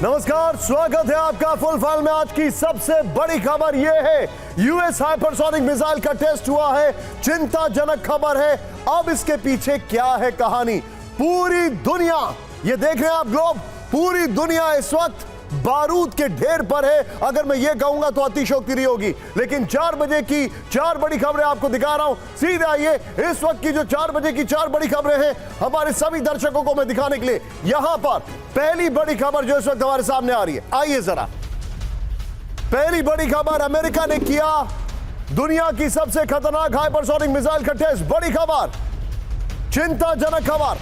नमस्कार, स्वागत है आपका फुल फाइल में। आज की सबसे बड़ी खबर यह है, यूएस हाइपरसोनिक मिसाइल का टेस्ट हुआ है। चिंताजनक खबर है। अब इसके पीछे क्या है कहानी? पूरी दुनिया, ये देख रहे हैं आप ग्लोब, पूरी दुनिया इस वक्त बारूद के ढेर पर है। अगर मैं ये कहूंगा तो अतिशयोक्ति नहीं होगी, लेकिन 4 बजे की 4 बड़ी खबरें आपको दिखा रहा हूं। सीधे आइए, इस वक्त की जो 4 बजे की 4 बड़ी खबरें हैं हमारे सभी दर्शकों को मैं दिखाने के लिए यहां पर पहली बड़ी खबर जो इस वक्त हमारे सामने आ रही है, आइए जरा। पहली बड़ी खबर, अमेरिका ने किया दुनिया की सबसे खतरनाक हाइपरसोनिक मिसाइल का टेस्ट। बड़ी खबर, चिंताजनक खबर।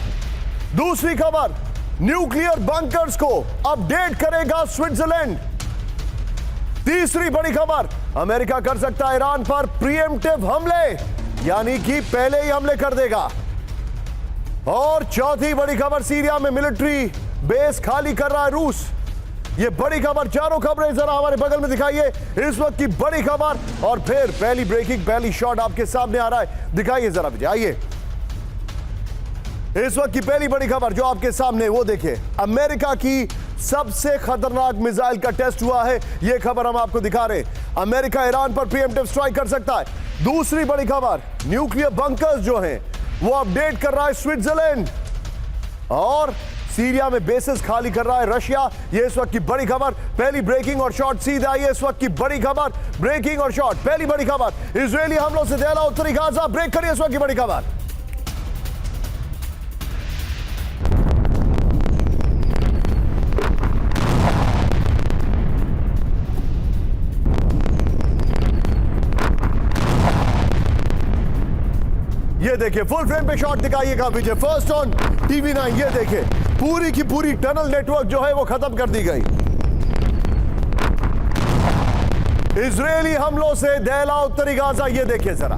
दूसरी खबर, न्यूक्लियर बंकर्स को अपडेट करेगा स्विट्जरलैंड। तीसरी बड़ी खबर, अमेरिका कर सकता है ईरान पर प्रीएम्प्टिव हमले, यानी कि पहले ही हमले कर देगा। और चौथी बड़ी खबर, सीरिया में मिलिट्री बेस खाली कर रहा है रूस। ये बड़ी खबर, चारों खबरें जरा हमारे बगल में दिखाइए, इस वक्त की बड़ी खबर। और फिर पहली ब्रेकिंग, पहली शॉट आपके सामने आ रहा है, दिखाइए जरा मुझे, आइए। इस वक्त की पहली बड़ी खबर जो आपके सामने, वो देखिए, अमेरिका की सबसे खतरनाक मिसाइल का टेस्ट हुआ है। यह खबर हम आपको दिखा रहे हैं। अमेरिका ईरान पर प्रीएम्प्टिव स्ट्राइक कर सकता है। दूसरी बड़ी खबर, न्यूक्लियर बंकर्स जो हैं वो अपडेट कर रहा है स्विट्जरलैंड। और सीरिया में बेसिस खाली कर रहा है रशिया। यह इस वक्त की बड़ी खबर। पहली ब्रेकिंग और शॉर्ट सीधे आई है, इस वक्त की बड़ी खबर, ब्रेकिंग और शॉर्ट। पहली बड़ी खबर, इजरायली हमलों से दहला उत्तरी गाजा। ब्रेक करिए इस वक्त की बड़ी खबर। ये देखिए, फुल फ्रेम पे शॉट दिखाइएगा विजय, फर्स्ट ऑन टीवी 9। ये देखिए, पूरी की पूरी टनल नेटवर्क जो है वो खत्म कर दी गई इजरायली हमलों से दहला उत्तरी गाजा। ये देखिए जरा,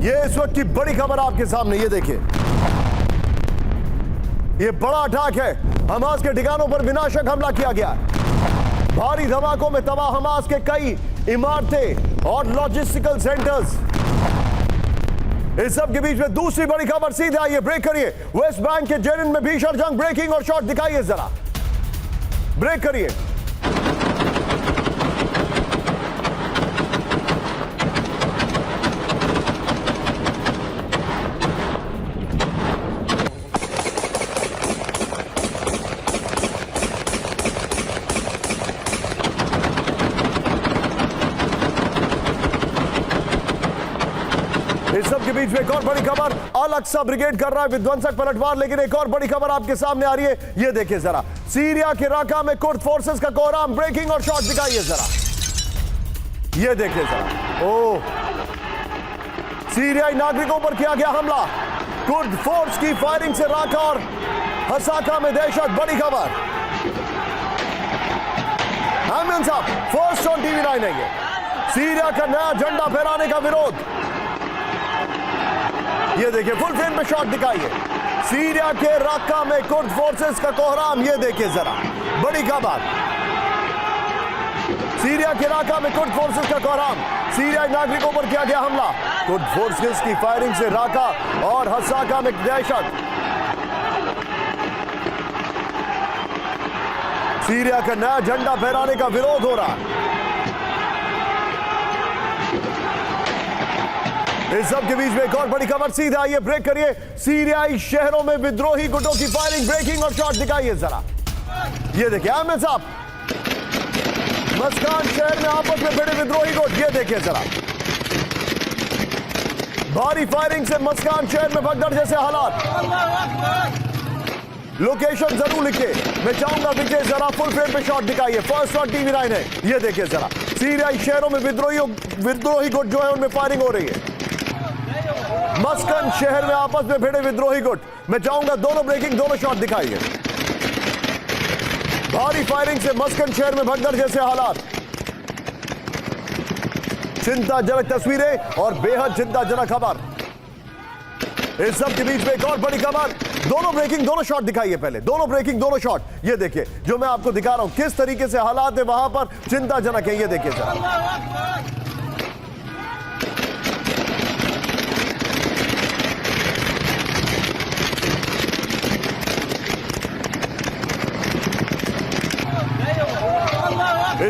ये इस वक्त की बड़ी खबर आपके सामने। ये देखिए, ये बड़ा अटैक है। हमास के ठिकानों पर विनाशक हमला किया गया। भारी धमाकों में तबाह हमास के कई इमारतें और लॉजिस्टिकल सेंटर्स। इस सब के बीच में दूसरी बड़ी खबर सीधे आइए, ब्रेक करिए। वेस्ट बैंक के जेनिन में भीषण जंग, ब्रेकिंग और शॉट दिखाइए जरा, ब्रेक करिए। इस सब के बीच में एक और बड़ी खबर, अल-अक्सा ब्रिगेड कर रहा है विध्वंसक पलटवार। लेकिन एक और बड़ी खबर आपके सामने आ रही है, ये देखिए जरा, सीरिया के राका में कुर्द फोर्सेस का कोहराम। ब्रेकिंग और शॉट दिखाइए जरा, ये देखिए जरा। ओह, सीरियाई नागरिकों पर किया गया हमला, कुर्द फोर्स की फायरिंग से राका और हसाका में दहशत। बड़ी खबर, आमिन साहब, फर्स्ट ऑन टीवी 9 है ये। सीरिया का नया झंडा फहराने का विरोध। ये देखिए, फुल फ्रेम पे शॉट दिखाइए, सीरिया के राका में कुर्द फोर्सेस का कोहराम। ये देखिए जरा, बड़ी खबर, सीरिया के राका में कुर्द फोर्सेस का कोहराम। सीरियाई नागरिकों पर किया गया हमला, कुर्द फोर्सेस की फायरिंग से राका और हसाका में दहशत। सीरिया का नया झंडा फहराने का विरोध हो रहा है। इस सब के बीच में एक और बड़ी खबर सीधे आइए, ब्रेक करिए। सीरियाई शहरों में विद्रोही गुटों की फायरिंग, ब्रेकिंग और शॉट दिखाइए जरा। ये देखिए आमिर साहब, मस्कान शहर में आपस में भिड़े विद्रोही गुट। ये देखिए जरा, भारी फायरिंग से मस्कान शहर में भगदड़ जैसे हालात। लोकेशन जरूर लिखिए, मैं चाहूंगा विजय जरा फुल फ्रेम पे शॉट दिखाइए, फर्स्ट ऑन टीवी 9 है। ये देखिए जरा, सीरियाई शहरों में विद्रोही गुट जो है उनमें फायरिंग हो रही है। मस्कन शहर में आपस में भिड़े विद्रोही गुट, मैं चाहूंगा दोनों ब्रेकिंग, दोनों शॉट दिखाइए। भारी फायरिंग से मस्कन शहर में भगदड़ जैसे हालात। चिंताजनक तस्वीरें और बेहद चिंताजनक खबर। इस सब के बीच में एक और बड़ी खबर, दोनों ब्रेकिंग, दोनों शॉट दिखाइए पहले, दोनों ब्रेकिंग, दोनों शॉट। ये देखिए, जो मैं आपको दिखा रहा हूं किस तरीके से हालात है वहां पर, चिंताजनक है। ये देखिए सर,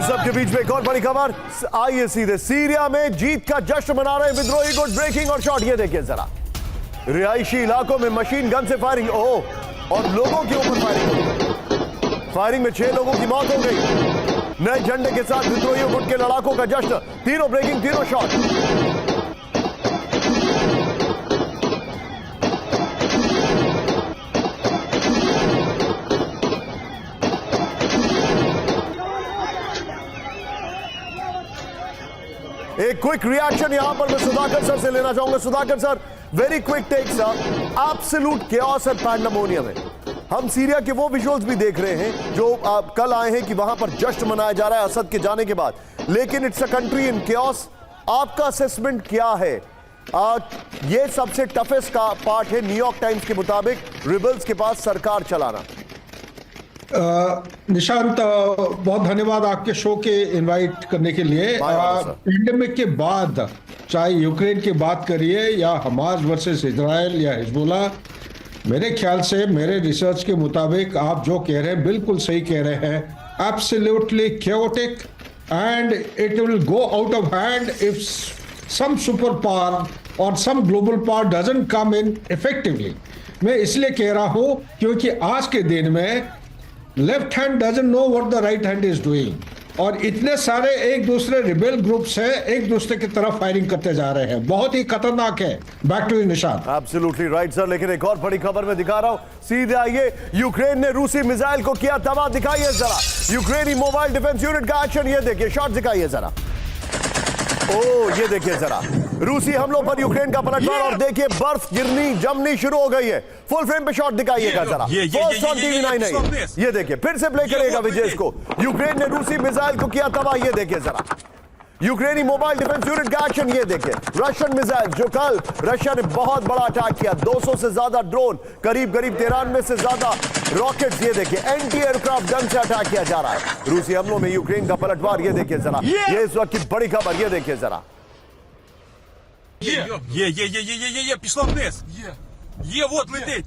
सब के बीच में एक और बड़ी खबर, आइए सीधे सीरिया में जीत का जश्न मना रहे विद्रोही गुट। ब्रेकिंग और शॉट ये देखिए जरा, रिहायशी इलाकों में मशीन गन से फायरिंग, ओह, और लोगों के ऊपर फायरिंग। फायरिंग में 6 लोगों की मौत हो गई। नए झंडे के साथ विद्रोही गुट के लड़ाकों का जश्न, तीनों ब्रेकिंग, तीनों शॉट। एक क्विक रिएक्शन यहां पर मैं सुधाकर सर से लेना चाहूंगा। Sudhakar sir, very quick take sir, absolute chaos and pandemonium है। हम सीरिया के वो विजुअल्स भी देख रहे हैं जो कल आए हैं कि वहां पर जश्न मनाया जा रहा है असद के जाने के बाद, लेकिन it's a country in chaos। आपका असेसमेंट क्या है? ये सबसे टफेस्ट का पार्ट है न्यूयॉर्क टाइम्स के मुताबिक, रिबल्स के पास सरकार चलाना। निशांत, बहुत धन्यवाद आपके शो के इनवाइट करने के लिए। पैंडेमिक के बाद चाहे यूक्रेन की बात करिए या हमास वर्सेस इजराइल या हिजबुल्ला, मेरे ख्याल से, मेरे रिसर्च के मुताबिक आप जो कह रहे हैं बिल्कुल सही कह रहे हैं। Absolutely chaotic and it will go out of hand if some superpower or some global power doesn't come in effectively। मैं इसलिए कह रहा हूं क्योंकि आज के दिन में left hand doesn't know what the right hand is doing, और इतने सारे एक दूसरे रिबेल ग्रुप्स हैं, एक दूसरे की तरफ फायरिंग करते जा रहे हैं। बहुत ही खतरनाक है। Back to Nishant. Absolutely right sir, लेकिन एक और बड़ी खबर मैं दिखा रहा हूं, सीधे आइए। यूक्रेन ने रूसी मिसाइल को किया तबाह, दिखाइए जरा यूक्रेनी मोबाइल डिफेंस यूनिट का एक्शन। ये देखिए, शॉट दिखाइए जरा। ओ, ये देखिए जरा, रूसी हमलों पर यूक्रेन का पलटवार, और देखिए बर्फ गिरनी जमनी शुरू हो गई है। फुल फ्रेम पे शॉट दिखाइएगा जरा, फर्स्ट ऑन टीवी 9 है। ये देखिए, फिर से प्ले करेगा विजय इसको। यूक्रेन ने रूसी मिसाइल को किया तबाह, ये देखिए जरा, यूक्रेनी मोबाइल डिफेंस यूनिट का एक्शन। ये देखिए, रशियन मिसाइल जो कल रशिया ने बहुत बड़ा अटैक किया, 200 से ज्यादा ड्रोन, करीब 93 से ज्यादा रॉकेट्स, ये देखिए एंटी एयरक्राफ्ट गन से अटैक किया जा रहा है। रूसी हमलों में यूक्रेन का पलटवार, ये देखिए जरा, ये इस वक्त की बड़ी खबर, ये देखिए जरा। пішла вниз. Вот летить.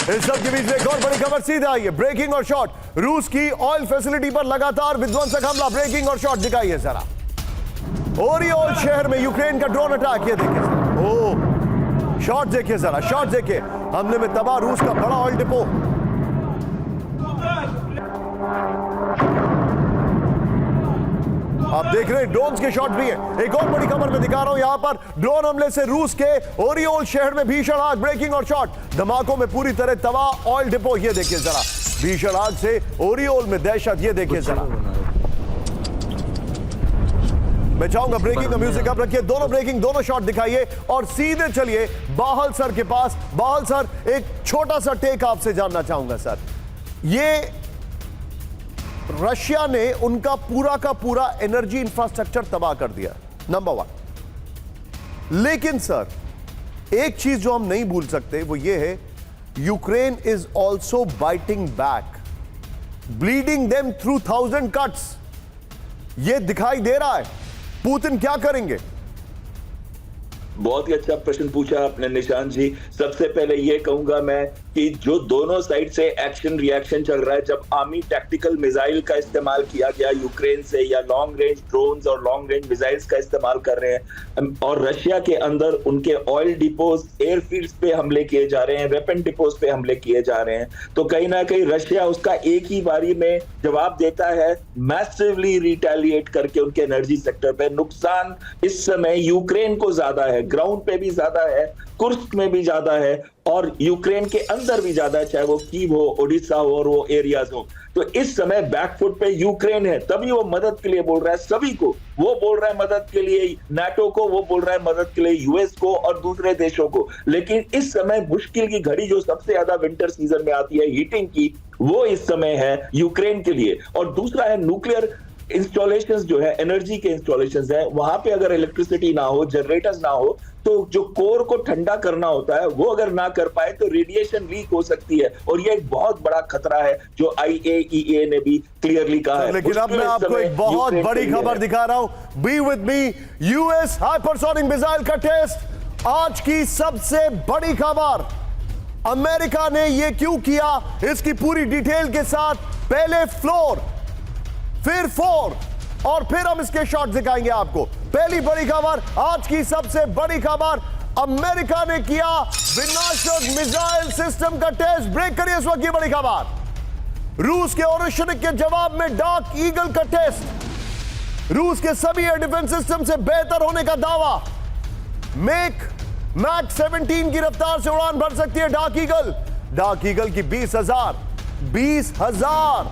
इस सब के बीच में एक और बड़ी खबर सीधे आई है, ब्रेकिंग और शॉट। रूस की ऑयल फैसिलिटी पर लगातार विध्वंसक हमला, ब्रेकिंग और शॉट दिखाइए जरा। ओरियोल शहर में यूक्रेन का ड्रोन अटैक, ये देखिए जरा। ओह, शॉट देखिए जरा, शॉट देखिए, हमले में तबाह रूस का बड़ा ऑयल डिपो। आप देख रहे हैं ड्रोन्स के शॉट भी है। एक और बड़ी खबर मैं दिखा रहा हूं, यहां पर ड्रोन हमले से रूस के ओरियोल शहर में भीषण आग, ब्रेकिंग और शॉट। धमाकों में पूरी तरह तबाह ऑयल डिपो, ये देखिए जरा, भीषण आग से ओरियोल में दहशत, ये देखिए जरा। मैं चाहूंगा ब्रेकिंग का म्यूजिक अब रखिए, दोनों ब्रेकिंग, दोनों शॉट दिखाइए, और सीधे चलिए बाहल सर के पास। बाहल सर, एक छोटा सा टेक आपसे जानना चाहूंगा सर। ये रशिया ने उनका पूरा का पूरा एनर्जी इंफ्रास्ट्रक्चर तबाह कर दिया, नंबर 1। लेकिन सर, एक चीज जो हम नहीं भूल सकते वो ये है, Ukraine is also biting back, bleeding them through 1000 cuts. ये दिखाई दे रहा है। पुतिन क्या करेंगे? बहुत ही अच्छा प्रश्न पूछा आपने निशांत जी। सबसे पहले ये कहूंगा मैं कि जो दोनों साइड से एक्शन रिएक्शन चल रहा है, जब आर्मी टैक्टिकल मिसाइल का इस्तेमाल किया गया यूक्रेन से, या लॉन्ग रेंज ड्रोन्स और लॉन्ग रेंज मिसाइल्स का इस्तेमाल कर रहे हैं, और रशिया के अंदर उनके ऑयल डिपोज, एयरफील्ड्स पे हमले किए जा रहे हैं, वेपन डिपोज पे हमले किए जा रहे हैं, तो कहीं ना कहीं रशिया उसका एक ही बारी में जवाब देता है, मैसिवली रिटेलिएट करके उनके एनर्जी सेक्टर पे। नुकसान इस समय यूक्रेन को ज्यादा है, ग्राउंड पे भी ज्यादा है, कुर्स्क में भी ज्यादा है, और यूक्रेन के अंदर भी ज्यादा है, चाहे वो कीव हो, ओडिशा हो, और वो एरियाज हो। तो इस समय बैकफुट पे यूक्रेन है, तभी वो मदद के लिए बोल रहा है सभी को। वो बोल रहा है मदद के लिए नाटो को, वो बोल रहा है मदद के लिए यूएस को और दूसरे देशों को। लेकिन इस समय मुश्किल की घड़ी जो सबसे ज्यादा विंटर सीजन में आती है हीटिंग की, वो इस समय है यूक्रेन के लिए। और दूसरा है न्यूक्लियर इंस्टॉलेशंस जो है, एनर्जी के इंस्टॉलेशंस है, वहां पे अगर इलेक्ट्रिसिटी ना हो, जनरेटर्स ना हो, तो जो कोर को ठंडा करना होता है वो अगर ना कर पाए तो रेडिएशन लीक हो सकती है, और ये एक बहुत बड़ा खतरा है जो IAEA ने भी क्लियरली कहा है। लेकिन अब मैं आपको एक बहुत बड़ी खबर दिखा रहा हूं। Be with me. US hypersonic missile का टेस्ट, आज की सबसे बड़ी खबर। अमेरिका ने यह क्यों किया, इसकी पूरी डिटेल के साथ पहले फ्लोर, फिर 4 और फिर हम इसके शॉट दिखाएंगे आपको। पहली बड़ी खबर, आज की सबसे बड़ी खबर, अमेरिका ने किया विनाशक मिसाइल सिस्टम का टेस्ट। ब्रेक करिए इस वक्त की बड़ी खबर। रूस के ओरेशनिक के जवाब में डार्क ईगल का टेस्ट। रूस के सभी एयर डिफेंस सिस्टम से बेहतर होने का दावा। मैक 17 की रफ्तार से उड़ान भर सकती है डार्क ईगल। डार्क ईगल की 20,000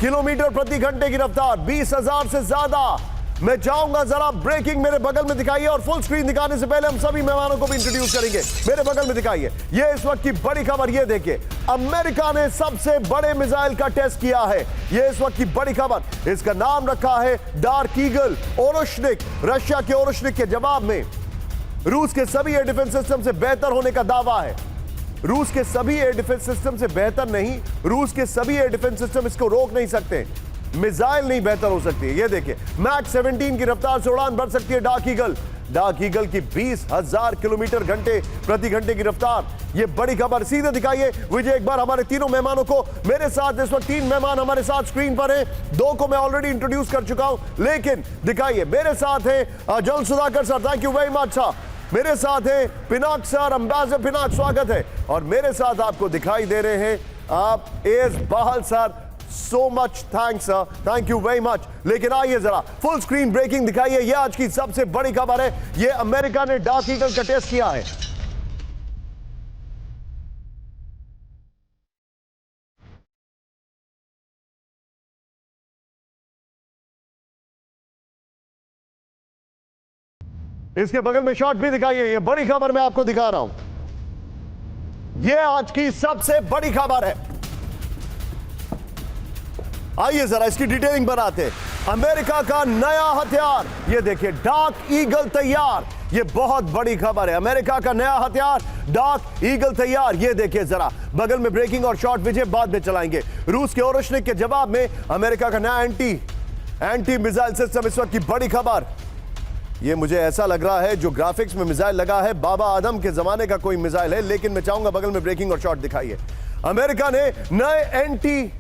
किलोमीटर प्रति घंटे की रफ्तार, 20,000 से ज्यादा। मैं चाहूंगा जरा ब्रेकिंग मेरे बगल में दिखाइए, और फुल स्क्रीन दिखाने से पहले हम सभी मेहमानों को भी इंट्रोड्यूस करेंगे। मेरे बगल में दिखाइए, ये इस वक्त की बड़ी खबर। ये देखिए, अमेरिका ने सबसे बड़े मिसाइल का टेस्ट किया है। ये इस वक्त की बड़ी खबर। इसका नाम रखा है डार्क ईगल। ओरेशनिक, रशिया के ओरेशनिक के जवाब में रूस के सभी एयर डिफेंस सिस्टम से बेहतर होने का दावा है। रूस के सभी एयर डिफेंस सिस्टम से बेहतर नहीं, रूस के सभी एयर डिफेंस सिस्टम इसको रोक नहीं सकते। मिसाइल नहीं बेहतर हो सकती है। ये देखिए, मैक 17 की रफ्तार से उड़ान भर सकती है डार्क ईगल। डार्क ईगल की 20,000 किलोमीटर प्रति घंटे की रफ्तार। ये बड़ी खबर। सीधे दिखाइए विजय एक बार हमारे तीनों मेहमानों को। मेरे साथ इस वक्त 3 मेहमान हमारे साथ स्क्रीन पर हैं। 2 को मैं ऑलरेडी इंट्रोड्यूस कर चुका हूं, लेकिन दिखाइए, मेरे साथ हैं जल Sudhakar sir, thank you very much sir. मेरे साथ हैं पिनाक सर, अंबासिडर पिनाक, स्वागत है। और मेरे साथ आपको दिखाई दे रहे हैं आप S Bahl sir, so much thanks sir, thank you very much. लेकिन आइए जरा फुल स्क्रीन ब्रेकिंग दिखाइए। यह आज की सबसे बड़ी खबर है। यह अमेरिका ने डार्क ईगल का टेस्ट किया है। इसके बगल में शॉट भी दिखाइए। ये बड़ी खबर मैं आपको दिखा रहा हूं। ये आज की सबसे बड़ी खबर है। आइए जरा इसकी डिटेलिंग बनाते हैं। अमेरिका का नया हथियार, ये देखिए, डार्क ईगल तैयार। ये बहुत बड़ी खबर है। अमेरिका का नया हथियार डार्क ईगल तैयार। ये देखिए जरा बगल में ब्रेकिंग और शॉट विजय बाद में चलाएंगे। रूस के ओरेशनिक के जवाब में अमेरिका का नया एंटी मिसाइल सिस्टम, इस वक्त की बड़ी खबर। ये मुझे ऐसा लग रहा है जो ग्राफिक्स में मिसाइल लगा है बाबा आदम के जमाने का कोई मिसाइल है, लेकिन मैं चाहूंगा बगल में ब्रेकिंग और शॉट दिखाइए। अमेरिका ने नए anti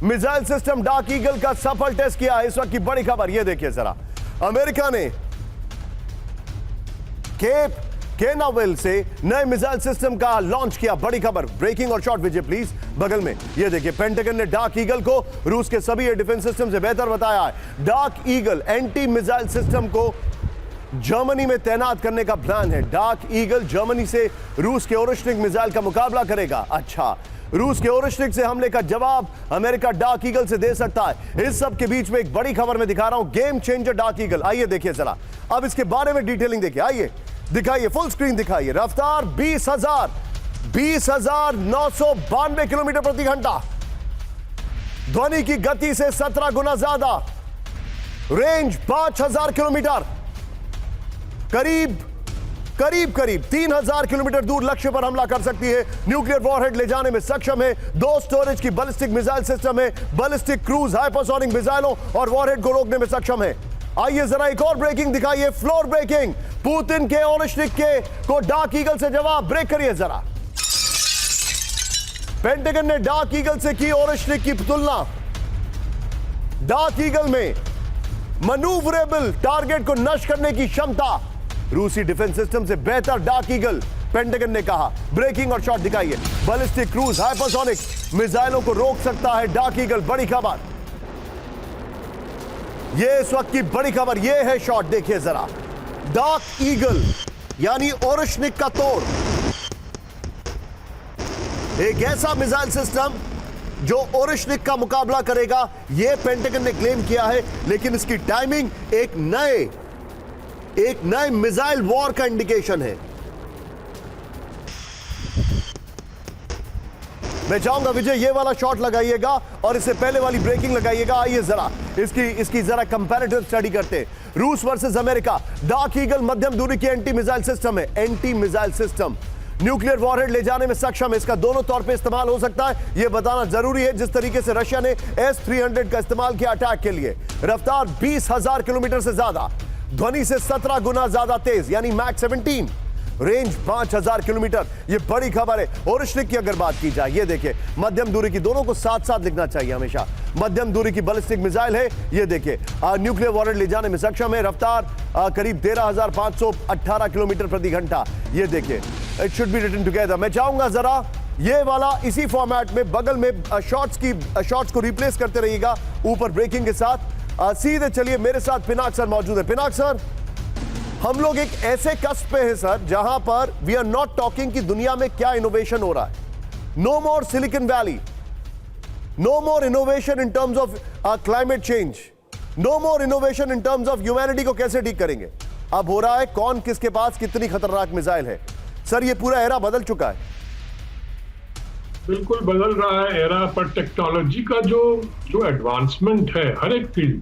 missile system dark eagle का सफल टेस्ट किया है। इस वक्त की बड़ी खबर, ये देखिए जरा, अमेरिका ने केनावेल से नए मिसाइल सिस्टम का लॉन्च किया। बड़ी खबर। ब्रेकिंग और शॉट विजय प्लीज बगल में। ये देखिए, पेंटागन ने डार्क ईगल को रूस के सभी एयर डिफेंस सिस्टम से बेहतर बताया है। Dark eagle anti missile system को जर्मनी में तैनात करने का प्लान है। डार्क ईगल जर्मनी से रूस के ओरेशनिक मिसाइल का मुकाबला करेगा। अच्छा, रूस के ओरेशनिक से हमले का जवाब अमेरिका डार्क ईगल से दे सकता है। इस सब के बीच में एक बड़ी खबर मैं दिखा रहा हूं, गेम चेंजर डार्क ईगल। आइए देखिए जरा, अब इसके बारे में डिटेलिंग देखिए। आइए दिखाइए, फुल स्क्रीन दिखाइए। रफ्तार 20,992 किलोमीटर प्रति घंटा, ध्वनि की गति से 17 गुना ज्यादा, रेंज 5,000 किलोमीटर, करीब 3,000 किलोमीटर दूर लक्ष्य पर हमला कर सकती है। न्यूक्लियर वॉरहेड ले जाने में सक्षम है। 2 स्टोरेज की बैलिस्टिक मिसाइल सिस्टम है। बैलिस्टिक क्रूज हाइपरसोनिक मिसाइलों और वॉरहेड को रोकने में सक्षम है। आइए जरा एक और ब्रेकिंग दिखाइए, फ्लोर ब्रेकिंग। पुतिन के ओरेशनिक के को डार्क ईगल से जवाब। ब्रेक करिए जरा। पेंटागन ने डार्क ईगल से की ओरेशनिक की तुलना। डार्क ईगल में मनूवरेबल टारगेट को नष्ट करने की क्षमता, रूसी डिफेंस सिस्टम से बेहतर डार्क ईगल, पेंटागन ने कहा। ब्रेकिंग और शॉट दिखाइए। बैलिस्टिक क्रूज हाइपरसोनिक मिसाइलों को रोक सकता है डार्क ईगल। बड़ी खबर, यह इस वक्त की बड़ी खबर। यह है शॉट, देखिए जरा। डार्क ईगल यानी ओरेशनिक का तोड़, एक ऐसा मिसाइल सिस्टम जो ओरेशनिक का मुकाबला करेगा, यह पेंटागन ने क्लेम किया है। लेकिन इसकी टाइमिंग एक नए मिसाइल वॉर का इंडिकेशन है। मैं चाहूंगा विजय ये वाला शॉट लगाइएगा और इससे पहले वाली ब्रेकिंग लगाइएगा। आइए जरा इसकी जरा कंपैरेटिव स्टडी करते हैं। रूस वर्सेस अमेरिका। डार्क ईगल मध्यम दूरी की एंटी मिसाइल सिस्टम है। Anti missile system nuclear warhead ले जाने में सक्षम है। इसका दोनों तौर पे इस्तेमाल हो सकता है, यह बताना जरूरी है। जिस तरीके से रशिया ने S-300 का इस्तेमाल किया अटैक के लिए, रफ्तार 20,000 किलोमीटर से ज्यादा, ध्वनि से 17 गुना ज्यादा तेज यानी मैक 17, रेंज 5,000 किलोमीटर। ये बड़ी खबर है। ओरिशनिक की अगर बात की जाए, ये देखिए मध्यम दूरी की, दोनों को साथ साथ लिखना चाहिए हमेशा। मध्यम दूरी की बैलिस्टिक मिसाइल है। ये देखिए न्यूक्लियर वॉरहेड ले जाने में सक्षम है। रफ्तार करीब 13,518 किलोमीटर प्रति घंटा। ये देखिए it should be written together. मैं चाहूंगा जरा ये वाला इसी फॉर्मेट में बगल में शॉट्स को रिप्लेस करते रहिएगा ऊपर ब्रेकिंग के साथ। सीधे चलिए, मेरे साथ पिनाक सर मौजूद है। पिनाक सर, हम लोग एक ऐसे कस्प पे हैं सर जहां पर वी आर नॉट टॉकिंग कि दुनिया में क्या इनोवेशन हो रहा है। No more Silicon Valley, no more innovation in terms of climate change, no more innovation in terms of humanity को कैसे ठीक करेंगे। अब हो रहा है कौन किसके पास कितनी खतरनाक मिसाइल है। सर ये पूरा एरा बदल चुका है। बिल्कुल बदल रहा है एरा, पर टेक्नोलॉजी का जो एडवांसमेंट है हर एक फील्ड,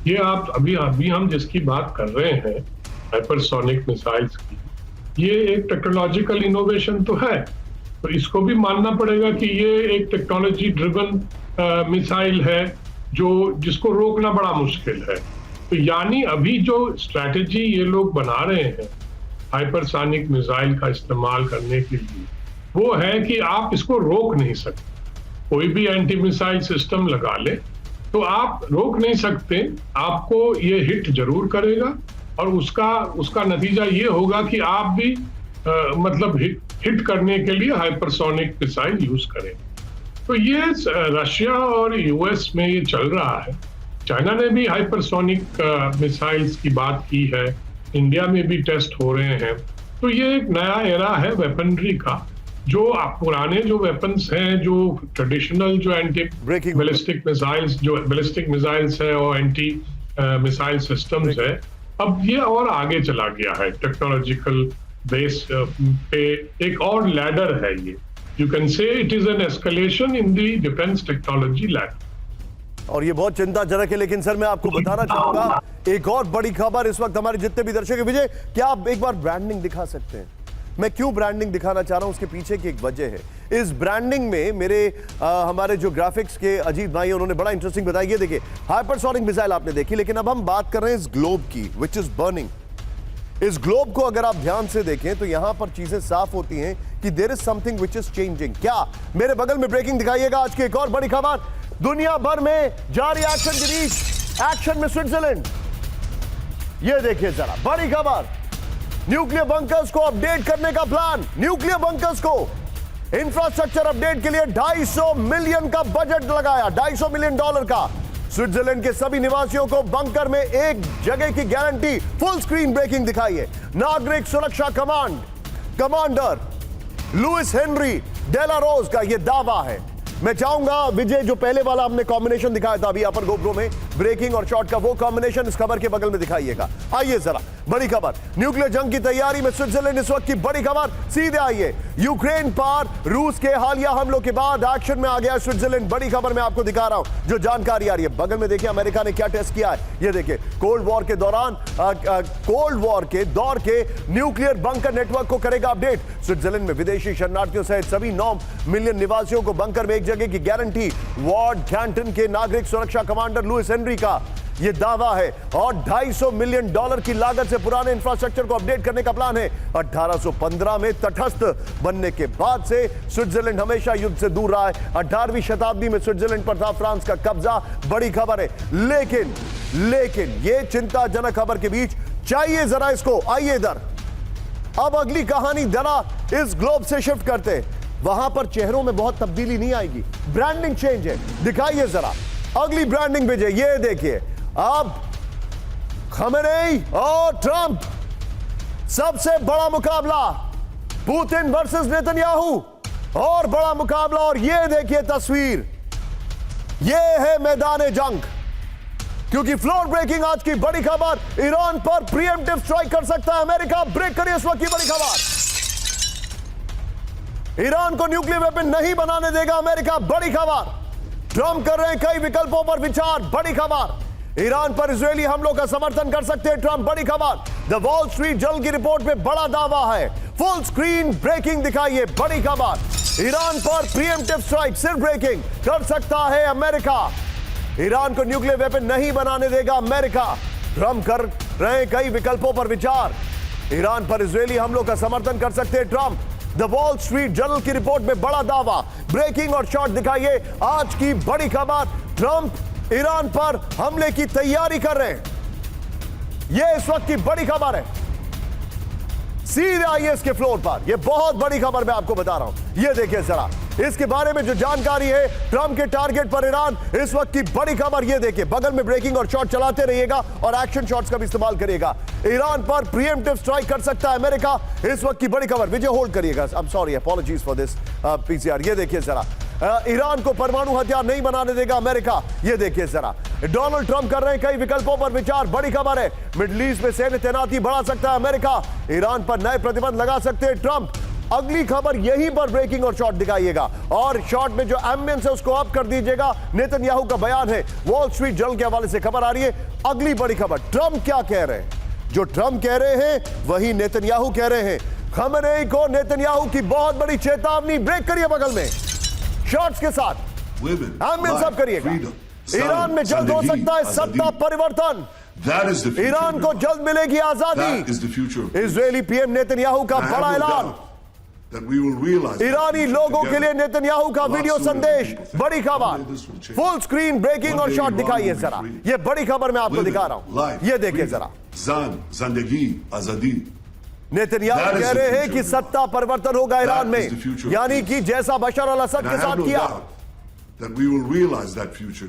ये आप अभी हम जिसकी बात कर रहे हैं हाइपरसोनिक मिसाइल्स की, ये एक टेक्नोलॉजिकल इनोवेशन तो है। तो इसको भी मानना पड़ेगा कि ये एक टेक्नोलॉजी ड्रिवन मिसाइल है जिसको रोकना बड़ा मुश्किल है। तो यानी अभी जो स्ट्रैटेजी ये लोग बना रहे हैं हाइपरसोनिक मिसाइल का इस्तेमाल करने के लिए, वो है कि आप इसको रोक नहीं सकते। कोई भी एंटी मिसाइल सिस्टम लगा ले तो आप रोक नहीं सकते, आपको ये हिट जरूर करेगा और उसका नतीजा ये होगा कि आप भी मतलब हिट करने के लिए हाइपरसोनिक मिसाइल यूज करें। तो ये रशिया और यूएस में ये चल रहा है। चाइना ने भी हाइपरसोनिक मिसाइल्स की बात की है, इंडिया में भी टेस्ट हो रहे हैं। तो ये एक नया एरा है वेपनरी का। जो पुराने जो वेपन्स हैं, जो ट्रेडिशनल जो एंटी बैलिस्टिक मिसाइल्स है और एंटी मिसाइल सिस्टम्स है, अब ये और आगे चला गया है टेक्नोलॉजिकल बेस पे। एक और लैडर है ये, you can say it is an escalation in the defence technology ladder. और ये बहुत चिंताजनक है। लेकिन सर मैं आपको बताना चाहूंगा एक और बड़ी खबर इस वक्त हमारे जितने भी दर्शक हैं। विजय, क्या आप एक बार ब्रांडिंग दिखा सकते हैं? मैं क्यों ब्रांडिंग दिखाना चाह रहा हूं, उसके पीछे की एक वजह है। इस ब्रांडिंग में मेरे हमारे जो ग्राफिक्स के अजीत भाई, उन्होंने बड़ा इंटरेस्टिंग बताया। ये देखिए हाइपरसोनिक मिसाइल आपने देखी, लेकिन अब हम बात कर रहे हैं इस ग्लोब की, विच इज बर्निंग। इस ग्लोब को अगर आप ध्यान से देखें तो यहां पर चीजें साफ होती हैं कि there is something which is changing. क्या? मेरे बगल में ब्रेकिंग दिखाइएगा। आज की एक और बड़ी खबर, दुनिया भर में जारी एक्शन के बीच एक्शन में स्विट्जरलैंड। ये देखिए जरा बड़ी खबर, न्यूक्लियर बंकर्स को अपडेट करने का प्लान। न्यूक्लियर बंकर्स को इंफ्रास्ट्रक्चर अपडेट के लिए 250 मिलियन का बजट लगाया, $250 मिलियन का। स्विट्जरलैंड के सभी निवासियों को बंकर में एक जगह की गारंटी। फुल स्क्रीन ब्रेकिंग दिखाइए। नागरिक सुरक्षा कमांडर लुइस हेनरी डेलारोज का यह दावा है। मैं चाहूंगा विजय, जो पहले वाला हमने कॉम्बिनेशन दिखाया था अभी अपर गोप्रो में, ब्रेकिंग और शॉट का, वो कॉम्बिनेशन इस खबर के बगल में दिखाइएगा। आइए जरा बड़ी खबर, न्यूक्लियर जंग की तैयारी में स्विट्जरलैंड इस वक्त की बड़ी खबर। सीधे आइए, यूक्रेन पर रूस के हालिया हमलों के बाद एक्शन में आ गया स्विट्जरलैंड। बड़ी खबर मैं आपको दिखा रहा हूं जो जानकारी आ रही है। बगल में देखिए अमेरिका ने क्या टेस्ट किया है। ये देखिए कोल्ड वॉर के दौरान कोल्ड वॉर के दौर के न्यूक्लियर बंकर नेटवर्क को करेगा अपडेट। स्विट्जरलैंड में विदेशी शरणार्थियों सहित सभी 9 मिलियन निवासियों को बंकर में एक जगह की गारंटी। वार्ड कैंटन के नागरिक सुरक्षा कमांडर लुइस हेनरी का यह दावा है। और $250 मिलियन की लागत से पुराने इंफ्रास्ट्रक्चर को अपडेट करने का प्लान है। 1815 में तटस्थ बनने के बाद से स्विट्जरलैंड हमेशा युद्ध से दूर रहा है। 18वीं शताब्दी में स्विट्जरलैंड पर था फ्रांस का कब्जा। बड़ी खबर है। लेकिन ये चिंताजनक खबर के बीच चाहिए जरा इसको। आइए इधर, अब अगली कहानी जरा इस ग्लोब से शिफ्ट करते। वहां पर चेहरों में बहुत तब्दीली नहीं आएगी, ब्रांडिंग चेंज है। दिखाइए जरा अगली ब्रांडिंग भेजे। ये देखिए अब खमेनेई और ट्रंप, सबसे बड़ा मुकाबला, पुतिन वर्सेस नेतन्याहू, और बड़ा मुकाबला। और ये देखिए तस्वीर, ये है मैदान जंग। क्योंकि फ्लोर ब्रेकिंग आज की बड़ी खबर, ईरान पर प्रीएम्प्टिव स्ट्राइक कर सकता है अमेरिका। ब्रेक करिए इस वक्त की बड़ी खबर। ईरान को न्यूक्लियर वेपन नहीं बनाने देगा अमेरिका, बड़ी खबर। ट्रंप कर रहे हैं कई विकल्पों पर विचार, बड़ी खबर। ईरान पर इजरायली हमलों का समर्थन कर सकते हैं ट्रंप, बड़ी खबर। द वॉल स्ट्रीट जर्नल की रिपोर्ट में बड़ा दावा है, फुल स्क्रीन ब्रेकिंग दिखाइए, बड़ी खबर। ईरान पर प्रीएम्प्टिव स्ट्राइक, सिर्फ ब्रेकिंग कर सकता है अमेरिका। ईरान को न्यूक्लियर वेपन नहीं बनाने देगा अमेरिका। ट्रंप कर रहे हैं कई विकल्पों पर विचार। ईरान पर इजरायली हमलों का समर्थन कर सकते हैं Trump. The wall street journal की रिपोर्ट में बड़ा दावा, ब्रेकिंग और शॉट दिखाइए आज की बड़ी खबर। ट्रंप ईरान पर हमले की तैयारी कर रहे हैं, यह इस वक्त की बड़ी खबर है। सीधे आइए इसके फ्लोर पर, यह बहुत बड़ी खबर मैं आपको बता रहा हूं। यह देखिए जरा इसके बारे में जो जानकारी है, ट्रंप के टारगेट पर ईरान, इस वक्त की बड़ी खबर। यह देखिए बगल में ब्रेकिंग और शॉट चलाते रहिएगा और एक्शन शॉट्स का भी इस्तेमाल करिएगा। ईरान पर प्रीएम्प्टिव स्ट्राइक कर सकता है अमेरिका, इस वक्त की बड़ी खबर। विजय होल्ड करिएगा, I am sorry, apologies for this PCR. ये देखिए जरा ईरान को परमाणु हथियार नहीं बनाने देगा अमेरिका, ये देखिए जरा। डोनाल्ड ट्रंप कर रहे हैं कई विकल्पों पर विचार, बड़ी खबर है। मिडिल ईस्ट में सैन्य तैनाती बढ़ा सकता है अमेरिका, ईरान पर नए प्रतिबंध लगा सकते हैं ट्रंप। अगली खबर यहीं पर ब्रेकिंग और शॉट दिखाइएगा और शॉट में जो एम्बियंस है उसको अप कर दीजिएगा। नेतन्याहू का बयान है, वॉल स्ट्रीट जर्नल के हवाले से खबर आ रही है। अगली बड़ी खबर, ट्रंप क्या कह रहे हैं? जो ट्रंप कह रहे हैं वही नेतन्याहू कह रहे हैं। खमेनेई को नेतन्याहू की बहुत बड़ी चेतावनी, ब्रेक करिए बगल में शॉट्स के साथ, एम्बियंस अप करिएगा। ईरान में जल्द हो सकता है सत्ता परिवर्तन, ईरान को जल्द मिलेगी आजादी। इजरायली पीएम नेतन्याहू का बड़ा ऐलान, ईरानी लोगों के लिए नेतन्याहू का वीडियो संदेश, बड़ी खबर। फुल स्क्रीन ब्रेकिंग और शॉट दिखाइए जरा, ये बड़ी खबर मैं आपको दिखा रहा हूं, ये देखिए जरा। नेतन्याहू कह रहे हैं कि सत्ता परिवर्तन होगा ईरान में, यानी कि जैसा बशर अल असद के साथ किया।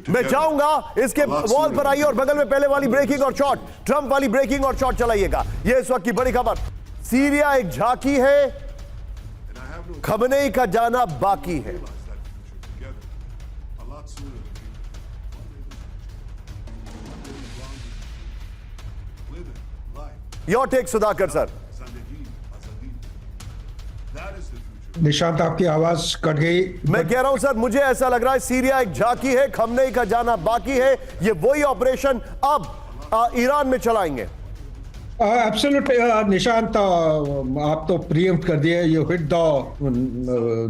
मैं चाहूंगा इसके वॉल पर आइए और बगल में पहले वाली ब्रेकिंग और शॉट, ट्रंप वाली ब्रेकिंग और शॉट चलाइएगा। यह इस वक्त की बड़ी खबर। सीरिया एक झांकी है, खमेनेई का जाना बाकी है। Your take Sudhakar sir. Nishant आपकी आवाज कट गई। मैं कह रहा हूं सर, मुझे ऐसा लग रहा है सीरिया एक झांकी है, खमेनेई का जाना बाकी है। ये वही ऑपरेशन अब ईरान में चलाएंगे। एब्सोल्युटली निशांत, आप तो प्रीएम्प्ट कर दिए, you hit the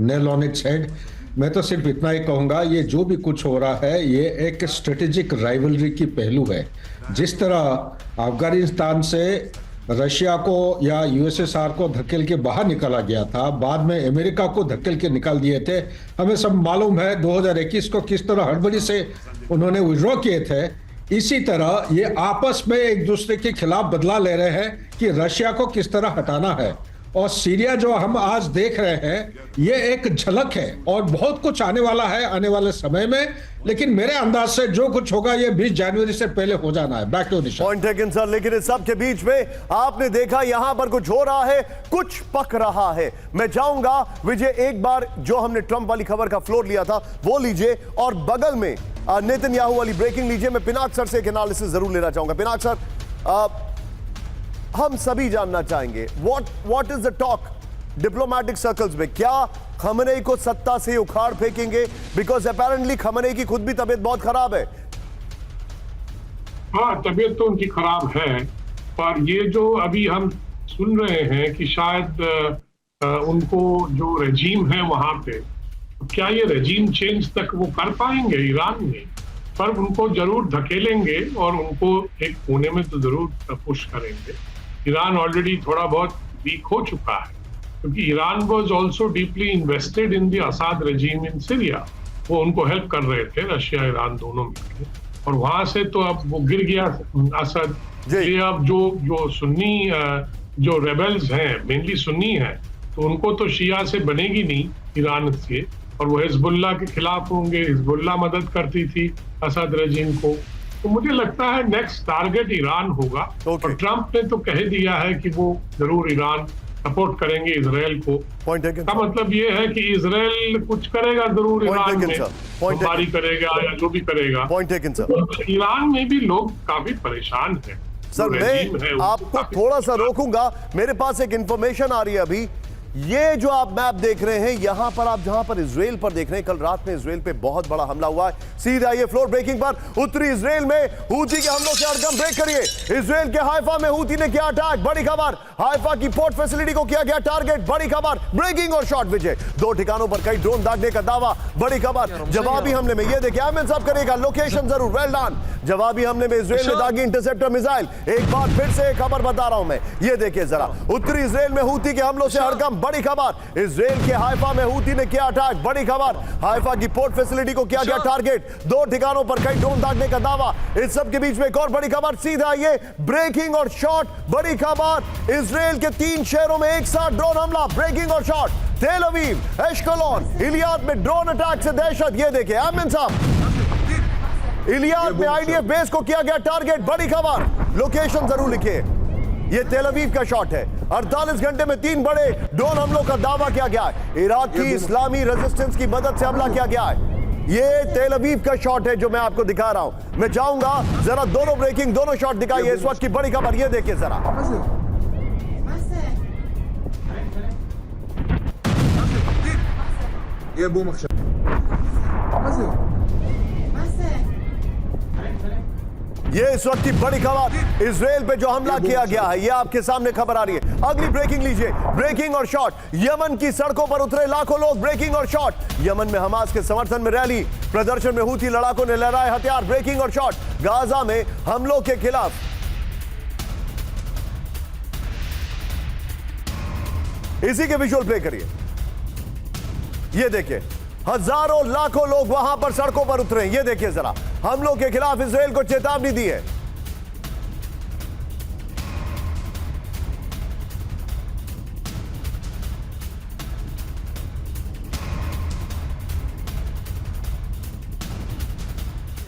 nail on its head. मैं तो सिर्फ इतना ही कहूंगा, ये जो भी कुछ हो रहा है ये एक स्ट्रेटेजिक राइवलरी की पहलू है। जिस तरह अफगानिस्तान से रशिया को या यूएसएसआर को धकेल के बाहर निकाला गया था, बाद में अमेरिका को धकेल के निकाल दिए थे। हमें सब मालूम है 2021 को किस तरह हड़बड़ी से उन्होंने विड्रॉ किए थे। इसी तरह ये आपस में एक दूसरे के खिलाफ बदला ले रहे हैं कि रशिया को किस तरह हटाना है। और सीरिया जो हम आज देख रहे हैं ये एक झलक है और बहुत कुछ आने वाला है आने वाले समय में, लेकिन मेरे अंदाज से जो कुछ होगा ये 20 जनवरी से पहले हो जाना है। Back to Nishant. Point taken sir, लेकिन इस सब के बीच में आपने देखा यहां पर कुछ हो रहा है, कुछ पक रहा है। मैं चाहूंगा विजय एक बार जो हमने ट्रंप वाली खबर का फ्लोर लिया था वो लीजिए और बगल में नेतन्याहू वाली ब्रेकिंग लीजिए। मैं पिनाक सर से एक एनालिसिस जरूर लेना चाहूंगा। पिनाक सर, हम सभी जानना चाहेंगे what is the talk diplomatic circles में, क्या खमेनेई को सत्ता से उखाड़ फेंकेंगे? बिकॉज अपेरेंटली खमेनेई की खुद भी तबीयत बहुत खराब है। हाँ, तबीयत तो उनकी खराब है, पर ये जो अभी हम सुन रहे हैं कि शायद उनको जो रेजीम है वहां पे, क्या ये रेजीम चेंज तक वो कर पाएंगे ईरान में? पर उनको जरूर धकेलेंगे और उनको एक कोने में तो जरूर पुश करेंगे। ईरान ऑलरेडी थोड़ा बहुत वीक हो चुका है, क्योंकि Iran was also deeply invested in the Asad regime in Syria. वो उनको हेल्प कर रहे थे, रशिया ईरान दोनों मिलकर, और वहां से तो अब वो गिर गया असद। ये अब जो सुन्नी जो रेबल्स हैं, मेनली सुन्नी हैं, तो उनको तो शिया से बनेगी नहीं ईरान से, और वो हिजबुल्लाह के खिलाफ होंगे। हिजबुल्लाह मदद करती थी असद रेजीम को। तो मुझे लगता है नेक्स्ट टारगेट ईरान होगा। और ट्रंप ने तो कह दिया है कि वो जरूर ईरान सपोर्ट करेंगे इजराइल को। का मतलब ये है कि इजराइल कुछ करेगा जरूर ईरान में, बमबारी करेगा या जो भी करेगा। तो ईरान में भी लोग काफी परेशान हैं। सर मैं आपको थोड़ा सा रोकूंगा, मेरे पास एक इंफॉर्मेशन आ रही है अभी ये जो आप मैप देख रहे हैं, यहां पर आप जहां पर इजराइल पर देख रहे हैं, कल रात में इजराइल पे बहुत बड़ा हमला हुआ है। सीधा ये फ्लोर ब्रेकिंग पर उत्तरी इजराइल में हूती के हमलों से हड़कंप ब्रेक करिए। इजराइल के हाइफा में हूती ने किया अटैक, बड़ी खबर। हाइफा की पोर्ट फैसिलिटी को किया गया टारगेट, बड़ी खबर। ब्रेकिंग और शॉट विजय, 2 ठिकानों पर कई ड्रोन दागने का दावा, बड़ी खबर। जवाबी हमले में ये देखिए, अहमद साहब करेगा लोकेशन जरूर, वेल डन। जवाबी हमले में इजराइल ने दागी इंटरसेप्टर मिसाइल। एक बार फिर से खबर बता रहा हूं मैं, ये देखिए जरा, उत्तरी इजराइल में हूती के हमलों से हड़कंप, बड़ी खबर। इजराइल के हाइफा में हूती ने किया अटैक, बड़ी खबर। हाइफा की पोर्ट फैसिलिटी को किया गया टारगेट, 2 ठिकानों पर कई ड्रोन दागने का दावा। इस सब के बीच में एक और बड़ी खबर, सीधा ये ब्रेकिंग और शॉट, बड़ी खबर। इजराइल के 3 शहरों में एक साथ ड्रोन हमला, ब्रेकिंग और शॉट। तेल अवीव, एश्कलोन, इलियाद में ड्रोन अटैक से दहशत। ये देखिए अहमद साहब, इलियाद में आईडीएफ बेस को किया गया टारगेट, बड़ी खबर। लोकेशन जरूर लिखिए, ये तेल अवीव का शॉट है। 48 घंटे में 3 बड़े ड्रोन हमलों का दावा किया गया है। इराक की इस्लामी रेजिस्टेंस की मदद से हमला किया गया है। ये तेल अवीव का शॉट है जो मैं आपको दिखा रहा हूं। मैं चाहूंगा जरा दोनों ब्रेकिंग, दोनों शॉट दिखाइए इस वक्त की बड़ी खबर। ये देखिए जरा, ये बूम ये इस वक्त की बड़ी खबर, इजराइल पे जो हमला किया गया है, ये आपके सामने खबर आ रही है। अगली ब्रेकिंग लीजिए, ब्रेकिंग और शॉट। यमन की सड़कों पर उतरे लाखों लोग, ब्रेकिंग और शॉट। यमन में हमास के समर्थन में रैली, प्रदर्शन में हूती लड़ाकों ने लहराए हथियार, ब्रेकिंग और शॉट। गाजा में हमलों के खिलाफ इसी के विजुअल प्ले करिए। ये देखिए, हजारों लाखों लोग वहां पर सड़कों पर उतरे। ये देखिए जरा, हमलों के खिलाफ इजराइल को चेतावनी दी है।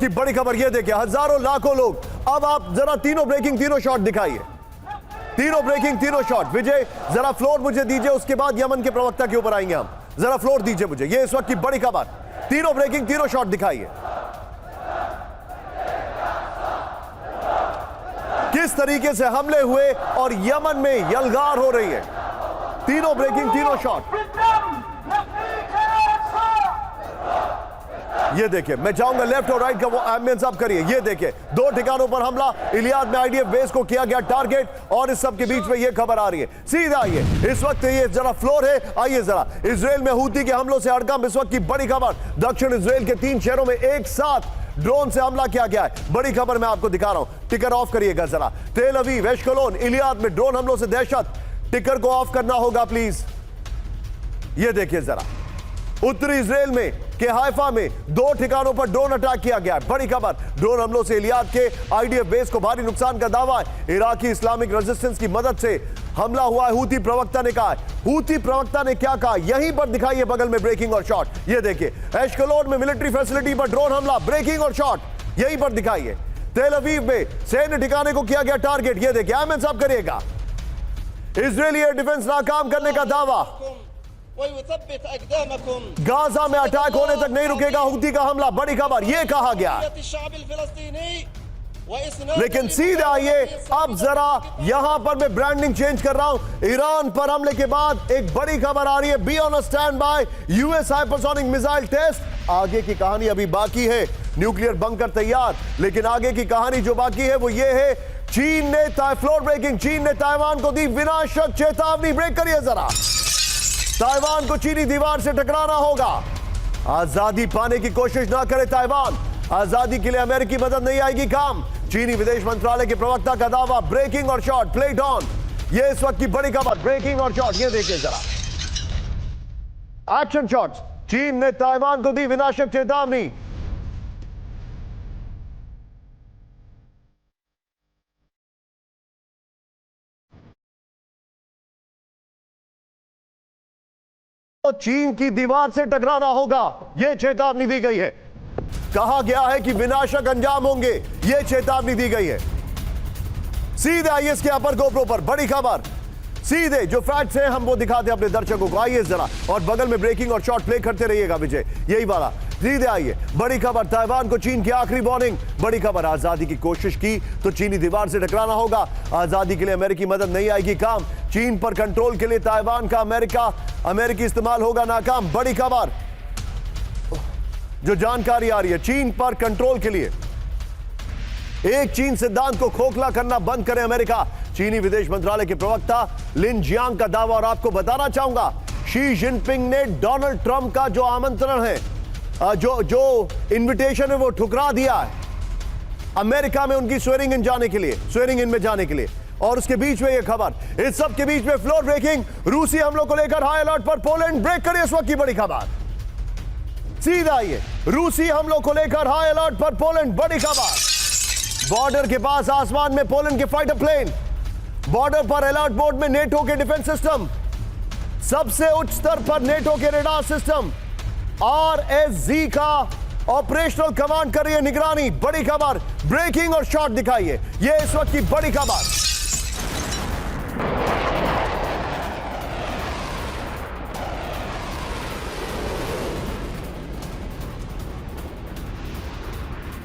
की बड़ी खबर ये देखिए, हजारों लाखों लोग। अब आप जरा तीनों ब्रेकिंग, तीनों शॉट दिखाइए, तीनों ब्रेकिंग, तीनों शॉट। विजय जरा फ्लोर मुझे दीजिए, उसके बाद यमन के प्रवक्ता के ऊपर आएंगे हम। जरा फ्लोर दीजिए मुझे, ये इस वक्त की बड़ी खबर। तीनों ब्रेकिंग, तीनों शॉट दिखाइए। किस तरीके से हमले हुए और यमन में यलगार हो रही है। तीनों ब्रेकिंग, तीनों शॉट। ये देखिए, मैं चाहूंगा लेफ्ट और राइट का वो एम्बियंस आप करिए। ये देखिए, 2 ठिकानों पर हमला, इलियाद में आईडीएफ बेस को किया गया टारगेट, और इस सब के बीच में ये खबर आ रही है। सीधा आइए, इस वक्त ये जरा फ्लोर है, आइए जरा। इजराइल में हूती के हमलों से हड़कंप, इस वक्त की बड़ी खबर। दक्षिण इजराइल के 3 शहरों में एक साथ ड्रोन से हमला किया गया है, बड़ी खबर मैं आपको दिखा रहा हूं। टिकर ऑफ करिएगा जरा। तेल अवीव, एश्कलोन, इलियाद में ड्रोन हमलों से दहशत। टिकर को ऑफ करना होगा प्लीज। ये देखिए जरा, उत्तरी इजराइल में के हाइफा में 2 ठिकानों पर ड्रोन अटैक किया गया है, बड़ी खबर। ड्रोन हमलों से इलियाद के आईडीएफ बेस को भारी नुकसान का दावा है। इराकी इस्लामिक रेजिस्टेंस की मदद से हमला हुआ है, हूती प्रवक्ता ने कहा। हूती प्रवक्ता ने क्या कहा, यहीं पर दिखाइए बगल में ब्रेकिंग और शॉट। ये देखिए, एश्कलोन में मिलिट्री फैसिलिटी पर ड्रोन हमला, ब्रेकिंग और शॉट, यहीं पर दिखाइए। तेल अवीव में सैन्य ठिकाने को किया गया टारगेट। ये देखिए, अहमद साहब करिएगा। इजरायली एयर डिफेंस नाकाम करने का दावा। गाजा में अटैक होने तक नहीं रुकेगा हूती का हमला, बड़ी खबर। यह कहा गया, लेकिन सीधे आइए अब जरा यहां पर मैं ब्रांडिंग चेंज कर रहा हूं। ईरान पर हमले के बाद एक बड़ी खबर आ रही है, be on standby, US hypersonic missile test. आगे की कहानी अभी बाकी है, न्यूक्लियर बंकर तैयार, लेकिन आगे की कहानी जो बाकी है वो ये है, चीन ने फ्लोर ब्रेकिंग, चीन ने ताइवान को दी विनाशक चेतावनी। ब्रेक करिए जरा। ताइवान को चीनी दीवार से टकराना होगा। आजादी पाने की कोशिश ना करे ताइवान, आजादी के लिए अमेरिकी मदद नहीं आएगी काम। चीनी विदेश मंत्रालय के प्रवक्ता का दावा, ब्रेकिंग और शॉट, प्लेट ऑन। ये इस वक्त की बड़ी खबर, ब्रेकिंग और शॉट। ये देखिए जरा, एक्शन शॉट्स। चीन ने ताइवान को दी विनाशक चेतावनी। तो चीन की दीवार से टकराना होगा, यह चेतावनी दी गई है। कहा गया है कि विनाशक अंजाम होंगे, यह चेतावनी दी गई है। सीधे आईएस के अपर गोप्रो पर बड़ी खबर, सीधे जो फैक्ट्स हैं हम वो दिखाते हैं अपने दर्शकों को। आइए जरा, और बगल में ब्रेकिंग और शॉट प्ले करते रहिएगा विजय, यही वाला। सीधे आइए, बड़ी खबर, ताइवान को चीन की आखिरी वार्निंग। बड़ी खबर, आजादी की कोशिश की तो चीनी दीवार से टकराना होगा। आजादी के लिए अमेरिकी मदद नहीं आएगी काम। चीन पर कंट्रोल के लिए ताइवान का अमेरिकी इस्तेमाल होगा नाकाम। बड़ी खबर जो जानकारी आ रही है, चीन पर कंट्रोल के लिए एक चीन सिद्धांत को खोखला करना बंद करे अमेरिका। चीनी विदेश मंत्रालय के प्रवक्ता लिन जियांग का दावा। और आपको बताना चाहूंगा, शी जिनपिंग ने डोनाल्ड ट्रंप का जो आमंत्रण है, जो इनविटेशन है, वो ठुकरा दिया है अमेरिका में उनकी स्वेरिंग इन में जाने के लिए। और उसके बीच में ये खबर, इस सब के बीच में फ्लोर ब्रेकिंग, रूसी हमलों को लेकर हाई अलर्ट पर पोलैंड। ब्रेक करिए इस वक्त की बड़ी खबर, सीधा आइए, रूसी हमलों को लेकर हाई अलर्ट पर पोलैंड। बड़ी खबर, बॉर्डर के पास आसमान में पोलैंड के फाइटर प्लेन, बॉर्डर पर अलर्ट मोड में नेटो के डिफेंस सिस्टम, सबसे उच्च स्तर पर नेटो के रेडार सिस्टम RSZ का ऑपरेशनल कमांड कर रही है निगरानी। बड़ी खबर, ब्रेकिंग और शॉट दिखाइए, यह इस वक्त की बड़ी खबर।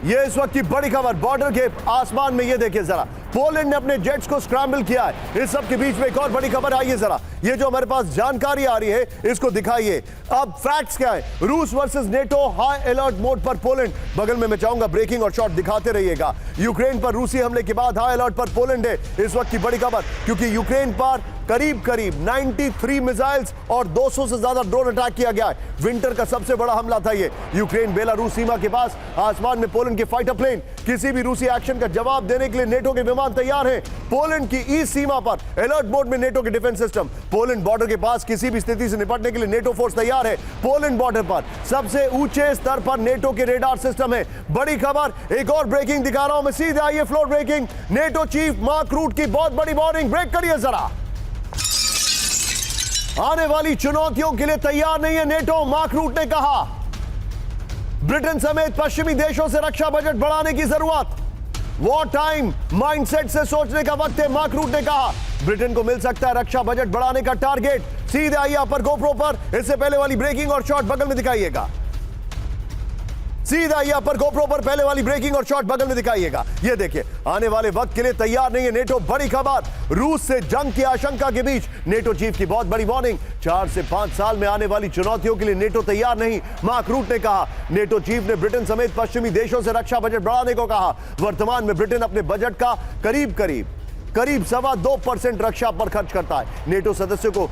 ये इस वक्त की बड़ी खबर, बॉर्डर के आसमान में ये देखिए जरा, पोलैंड ने अपने जेट्स को स्क्रैम्बल किया है। इस सब के बीच में एक और बड़ी खबर आई है, जरा ये जो हमारे पास जानकारी आ रही है इसको दिखाइए। अब फैक्ट्स क्या है, रूस versus NATO, high alert mode पर पोलैंड। बगल में मैं चाहूंगा ब्रेकिंग और शॉट दिखाते रहिएगा। यूक्रेन पर रूसी हमले के बाद हाई अलर्ट पर पोलैंड है इस वक्त की बड़ी खबर, क्योंकि यूक्रेन पर करीब 93 मिसाइल्स और 200 से ज्यादा ड्रोन अटैक किया गया है। विंटर का सबसे बड़ा हमला था ये। यूक्रेन बेलारूस सीमा के पास आसमान में पोलैंड के फाइटर प्लेन, किसी भी रूसी एक्शन का जवाब देने के लिए नेटो के विमान तैयार हैं। पोलैंड की ईस्ट सीमा पर अलर्ट मोड में नेटो के डिफेंस सिस्टम। पोलैंड बॉर्डर के पास किसी भी स्थिति से निपटने के लिए नेटो फोर्स तैयार है। पोलैंड बॉर्डर पर सबसे ऊंचे स्तर पर नेटो के रेडार सिस्टम है। बड़ी खबर, एक और ब्रेकिंग दिखा रहा हूं मैं, सीधे आइए, floor breaking, NATO chief Mark Rutte की बहुत बड़ी वार्निंग। ब्रेक करिए जरा, आने वाली चुनौतियों के लिए तैयार नहीं है नेटो, मार्क रूट ने कहा। ब्रिटेन समेत पश्चिमी देशों से रक्षा बजट बढ़ाने की जरूरत, वॉर टाइम माइंडसेट से सोचने का वक्त है, मार्क रूट ने कहा। ब्रिटेन को मिल सकता है रक्षा बजट बढ़ाने का टारगेट। सीधे आइए अपर गोप्रो पर, इससे पहले वाली ब्रेकिंग और शॉट बगल में दिखाइएगा। सीधा आइए अपर गोप्रो पर, पहले वाली ब्रेकिंग और शॉट बगल में दिखाइएगा। ये देखिए, आने वाले वक्त के लिए तैयार नहीं है नेटो। बड़ी खबर, रूस से जंग की आशंका के बीच नेटो चीफ की बहुत बड़ी वार्निंग। 4 से 5 साल में आने वाली चुनौतियों के लिए नेटो तैयार नहीं, मार्क रूट ने कहा। नेटो चीफ ने ब्रिटेन समेत पश्चिमी देशों से रक्षा बजट बढ़ाने को कहा। वर्तमान में ब्रिटेन अपने बजट का करीब 2.25% रक्षा पर खर्च करता है। नेटो सदस्यों को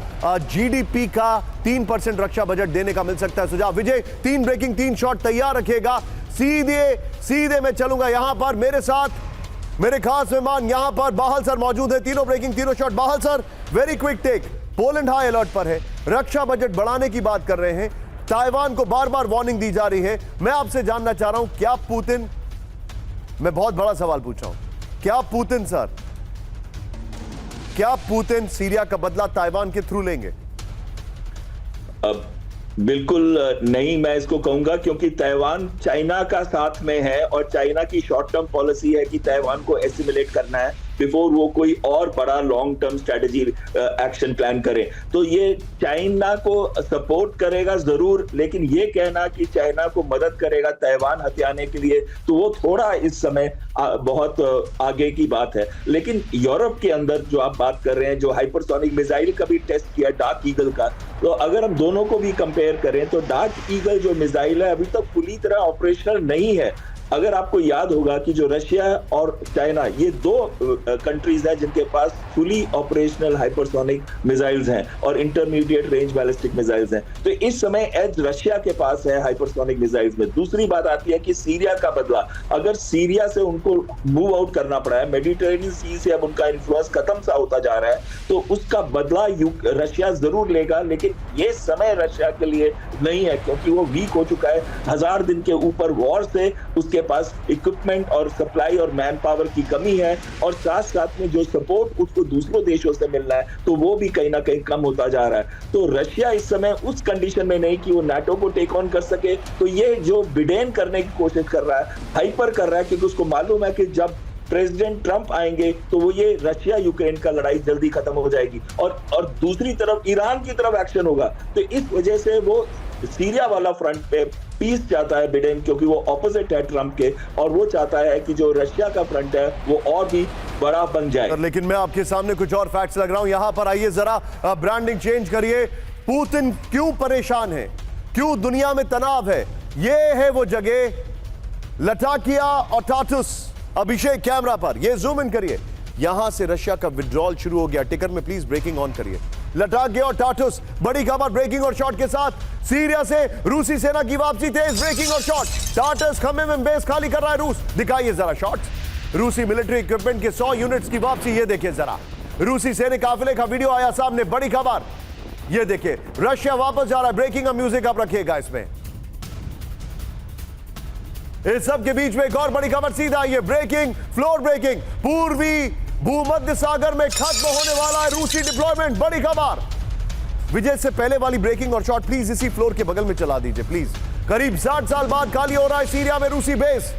GDP का 3% रक्षा बजट देने का मिल सकता है सुझाव। विजय, 3 ब्रेकिंग 3 शॉट तैयार रखिएगा। सीधे मैं चलूंगा यहां पर, मेरे साथ मेरे खास मेहमान यहां पर बाहल सर मौजूद है। तीनों ब्रेकिंग, तीनों shot. Bahal sir, very quick take. Poland high alert पर है, रक्षा बजट बढ़ाने की बात कर रहे हैं, ताइवान को बार बार वार्निंग दी जा रही है। मैं आपसे जानना चाह रहा हूं, क्या पुतिन, मैं बहुत बड़ा सवाल पूछ रहा हूं, क्या पुतिन सीरिया का बदला ताइवान के थ्रू लेंगे? अब बिल्कुल नहीं, मैं इसको कहूंगा, क्योंकि ताइवान चाइना का साथ में है और चाइना की शॉर्ट टर्म पॉलिसी है कि ताइवान को एसिमिलेट करना है बिफोर वो कोई और बड़ा long term strategy action plan करे। तो ये चाइना को सपोर्ट करेगा जरूर, लेकिन ये कहना कि चाइना को मदद करेगा ताइवान हथियाने के लिए, तो वो थोड़ा इस समय बहुत आगे की बात है। लेकिन यूरोप के अंदर जो आप बात कर रहे हैं, जो हाइपरसोनिक मिसाइल का भी टेस्ट किया डार्क ईगल का, तो अगर हम दोनों को भी कंपेयर करें तो डार्क ईगल जो मिसाइल है अभी तक पूरी तरह ऑपरेशनल नहीं है। अगर आपको याद होगा कि जो रशिया और चाइना, ये 2 कंट्रीज हैं जिनके पास फुली ऑपरेशनल हाइपरसोनिक मिसाइल्स हैं और इंटरमीडिएट रेंज बैलिस्टिक मिसाइल्स हैं, तो इस समय एज रशिया के पास है हाइपरसोनिक मिसाइल्स में। दूसरी बात आती है कि सीरिया का बदला, अगर सीरिया से उनको मूव आउट करना पड़ा है, मेडिटेरेनियन सी से अब उनका इन्फ्लुएंस खत्म सा होता जा रहा है, तो उसका बदला रशिया जरूर लेगा, लेकिन ये समय रशिया के लिए नहीं है, क्योंकि वो वीक हो चुका है 1000 दिन के ऊपर वॉर से। उसके पास इक्विपमेंट और सप्लाई और मैन पावर की कमी है, और साथ साथ में जो सपोर्ट उसको दूसरों देशों से मिलना है तो वो भी कहीं ना कहीं कम होता जा रहा है। तो रशिया इस समय उस कंडीशन में नहीं कि वो नाटो को टेक ऑन कर सके, तो ये जो बिडेन करने की कोशिश कर रहा है, हाइपर कर रहा है, क्योंकि उसको मालूम है कि जब प्रेसिडेंट ट्रंप आएंगे तो वो ये रशिया यूक्रेन का लड़ाई जल्दी खत्म हो जाएगी और दूसरी तरफ ईरान की तरफ एक्शन होगा। तो इस वजह से वो सीरिया वाला फ्रंट पे पीस चाहता है बिडेन, क्योंकि वो ऑपोजिट है ट्रंप के, और वो चाहता है कि जो रशिया का फ्रंट है वो और भी बड़ा बन जाए। लेकिन मैं आपके सामने कुछ और फैक्ट्स लग रहा हूं। यहां पर आइए जरा, ब्रांडिंग चेंज करिए। पुतिन क्यों परेशान है, क्यों दुनिया में तनाव है? ये है वो जगह, लटाकिया और टाटुस। अभिषेक कैमरा पर ये जूम इन करिए। यहां से रशिया का विड्रॉल शुरू हो गया। टिकर में प्लीज ब्रेकिंग ऑन करिए। लटाकिया और टाटुस, बड़ी खबर ब्रेकिंग और शॉट के साथ। सीरिया से रूसी सेना की वापसी तेज, ब्रेकिंग और शॉट। टाटस खम्मे में बेस खाली कर रहा है रूस। दिखाइए जरा शॉट। रूसी मिलिट्री इक्विपमेंट के 100 यूनिट्स की वापसी, ये देखिए जरा। रूसी सैनिक काफिले का वीडियो आया सामने, बड़ी खबर ये देखिए। रशिया वापस जा रहा है। ब्रेकिंग म्यूजिक आप रखिएगा इसमें। इस सब के बीच में एक और बड़ी खबर सीधा आई है। Breaking, floor breaking. पूर्वी भूमध्य सागर में खत्म होने वाला है रूसी डिप्लॉयमेंट, बड़ी खबर। विजय से पहले वाली ब्रेकिंग और शॉट प्लीज इसी फ्लोर के बगल में चला दीजिए प्लीज। करीब 60 साल बाद खाली हो रहा है सीरिया में रूसी बेस।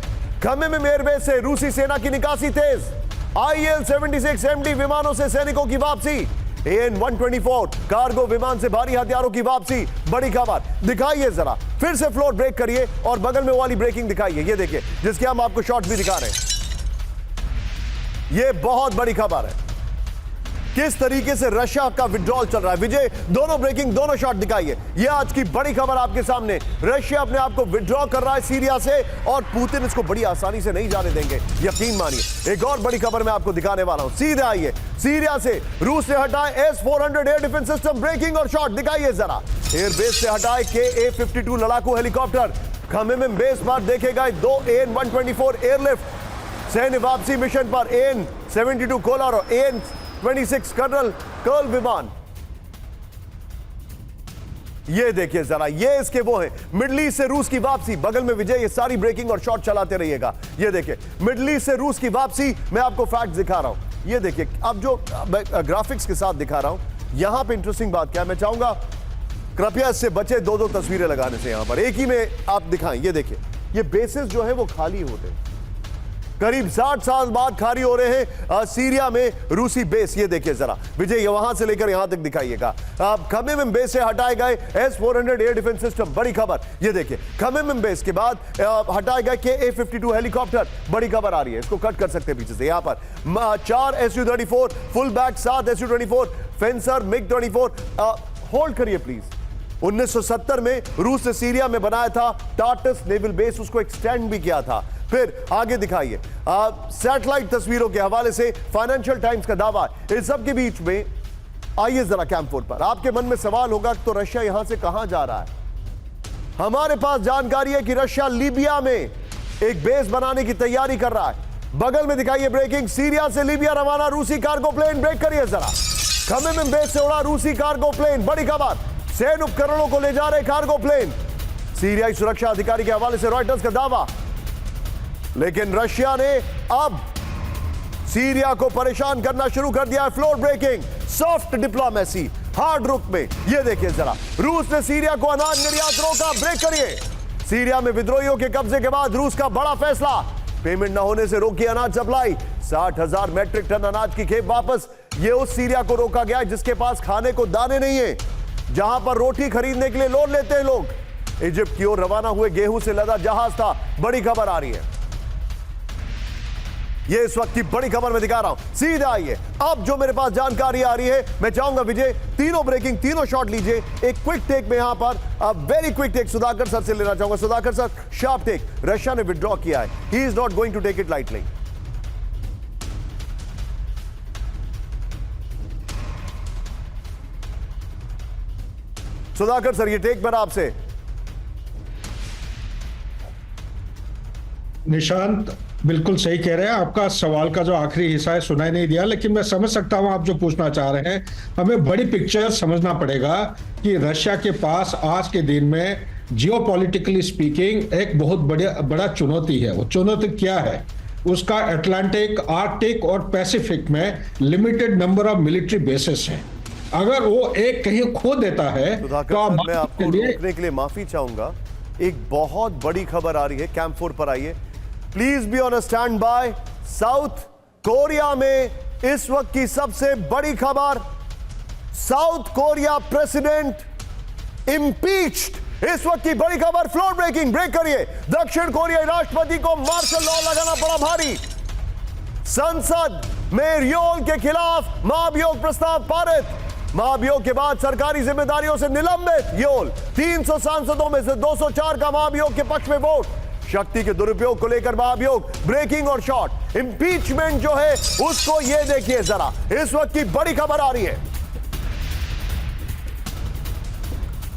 खमेम एयरबेस से रूसी सेना की निकासी तेज। IL-76 MD विमानों से सैनिकों की वापसी। AN-124 कार्गो विमान से भारी हथियारों की वापसी, बड़ी खबर। दिखाइए जरा, फिर से फ्लोर ब्रेक करिए और बगल में वाली ब्रेकिंग दिखाइए, ये देखिए, जिसके हम आपको शॉट भी दिखा रहे हैं। ये बहुत बड़ी खबर है, किस तरीके से रशिया का विड्रॉल चल रहा है। विजय, दोनों ब्रेकिंग, दोनों शॉट दिखाइए। ये आज की बड़ी खबर आपके सामने। रशिया अपने आप को विड्रॉ कर रहा है सीरिया से और पुतिन इसको बड़ी आसानी से नहीं जाने देंगे, यकीन मानिए। एक और बड़ी खबर मैं आपको दिखाने वाला हूं, सीधे आइए। सीरिया से रूस ने हटाए S-400 air defence system, breaking और शॉट दिखाइए जरा। एयरबेस से हटाए KA-52 लड़ाकू हेलीकॉप्टर। खमेम बेस पर देखे गए 2 AN-124 एयरलिफ्ट। सैन्य वापसी मिशन पर AN-72 कोलार और AN-26 कर्ल विमान। ये देखिए जरा, ये इसके वो है। मिडल ईस्ट से रूस की वापसी, बगल में विजय ये सारी ब्रेकिंग और शॉट चलाते रहिएगा। ये देखिए, मिडल ईस्ट से रूस की वापसी। मैं आपको फैक्ट दिखा रहा हूं, ये देखिए। अब जो ग्राफिक्स के साथ दिखा रहा हूं, यहां पे इंटरेस्टिंग बात क्या है, मैं चाहूंगा कृपया इससे बचे 2-2 तस्वीरें लगाने से। यहां पर एक ही में आप दिखाएं, ये देखिए, ये बेसिस जो है वो खाली होते हैं। करीब 60 साल बाद खाली हो रहे हैं सीरिया में रूसी बेस। ये देखिए जरा, विजय वहां से लेकर यहां तक दिखाइएगा। खमेम बेस से हटाए गए S-400 एयर डिफेंस सिस्टम, बड़ी खबर। ये देखिए, खमेम बेस के बाद हटाए गए KA-52 हेलीकॉप्टर, बड़ी खबर आ रही है। इसको कट कर सकते हैं पीछे से। यहां पर 4 Su-34 full back, 7 Su-24 fencer, MiG-24। Hold करिए प्लीज। 1970 में रूस ने सीरिया में बनाया था टाटस नेवल बेस, उसको एक्सटेंड भी किया था। फिर आगे दिखाइए, सैटेलाइट तस्वीरों के हवाले से फाइनेंशियल टाइम्स का दावा। इस सब के बीच में आइए जरा कैंप 4 पर। आपके मन में सवाल होगा तो रशिया यहां से कहां जा रहा है? हमारे पास जानकारी है कि रशिया लीबिया में एक बेस बनाने की तैयारी कर रहा है। बगल में दिखाइए ब्रेकिंग, सीरिया से लीबिया रवाना रूसी कार्गो प्लेन। ब्रेक करिए जरा। खमेम बेस से उड़ा रूसी कार्गो प्लेन, बड़ी खबर। सैन्य उपकरणों को ले जा रहे कार्गो प्लेन। सीरियाई सुरक्षा अधिकारी के हवाले से रॉयटर्स का दावा। लेकिन रशिया ने अब सीरिया को परेशान करना शुरू कर दिया है। Floor breaking, soft diplomacy, hard रुख में। यह देखिए जरा, रूस ने सीरिया को अनाज निर्यात रोका। ब्रेक करिए। सीरिया में विद्रोहियों के कब्जे के बाद रूस का बड़ा फैसला, पेमेंट न होने से रोकी अनाज सप्लाई। 60,000 मैट्रिक टन अनाज की खेप वापस। यह उस सीरिया को रोका गया जिसके पास खाने को दाने नहीं है, जहां पर रोटी खरीदने के लिए लोन लेते हैं लोग। इजिप्ट की ओर रवाना हुए गेहूं से लदा जहाज था, बड़ी खबर आ रही है। ये इस वक्त की बड़ी खबर मैं दिखा रहा हूं, सीधा आइए। अब जो मेरे पास जानकारी आ रही है, मैं चाहूंगा विजय तीनों ब्रेकिंग, तीनों शॉट लीजिए। एक क्विक टेक में यहां पर very quick take Sudhakar sir से लेना चाहूंगा। Sudhakar sir, sharp take. Russia ने विड्रॉ किया है, he is not going to take it lightly. Sudhakar sir, ये टेक मेरा आपसे। निशांत बिल्कुल सही कह रहे हैं। आपका सवाल का जो आखिरी हिस्सा है सुनाई नहीं दिया, लेकिन मैं समझ सकता हूं आप जो पूछना चाह रहे हैं। हमें बड़ी पिक्चर समझना पड़ेगा कि रशिया के पास आज के दिन में जियोपॉलिटिकली स्पीकिंग एक बहुत बड़ा चुनौती है। वो चुनौती क्या है? उसका अटलांटिक, आर्कटिक और पैसिफिक में limited number of military bases हैं। अगर वो एक कहीं खो देता है तो मैं आपको रोकने के लिए माफी चाहूंगा। एक बहुत बड़ी खबर आ रही है, कैंप 4 पर आइए। Please be on a stand by. South Korea में इस वक्त की सबसे बड़ी खबर, साउथ कोरिया प्रेसिडेंट इंपीच्ड। इस वक्त की बड़ी खबर, फ्लोर ब्रेकिंग, ब्रेक करिए। दक्षिण कोरियाई राष्ट्रपति को मार्शल लॉ लगाना पड़ा भारी। संसद में रियोल के खिलाफ महाभियोग प्रस्ताव पारित। महाभियोग के बाद सरकारी जिम्मेदारियों से निलंबित योल। 300 सांसदों में से 204 का महाभियोग के पक्ष में वोट। शक्ति के दुरुपयोग को लेकर महाभियोग, ब्रेकिंग और शॉर्ट इंपीचमेंट जो है उसको ये देखिए जरा। इस वक्त की बड़ी खबर आ रही है,